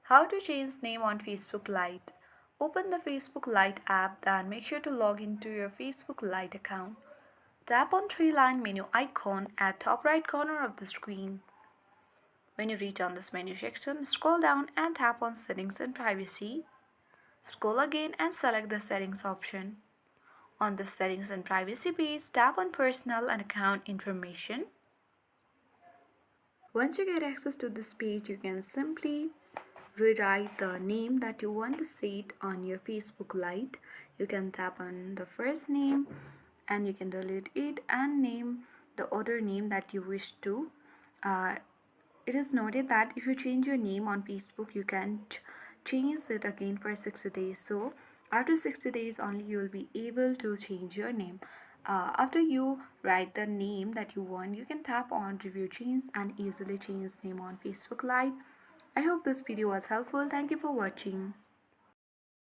How to change name on Facebook Lite. Open the Facebook Lite app, then make sure to log into your Facebook Lite account. Tap on three-line menu icon at top right corner of the screen. When you reach on this menu section, scroll down and tap on Settings and Privacy. Scroll again and select the Settings option. On the Settings and Privacy page, tap on Personal and Account Information. Once you get access to this page, you can simply rewrite the name that you want to set on your Facebook Lite. You can tap on the first name and you can delete it and name the other name that you wish to. Uh, it is noted that if you change your name on Facebook, you can't change it again for 60 days. So after 60 days only you will be able to change your name. After you write the name that you want, you can tap on review change and easily change name on Facebook Lite. I hope this video was helpful. Thank you for watching.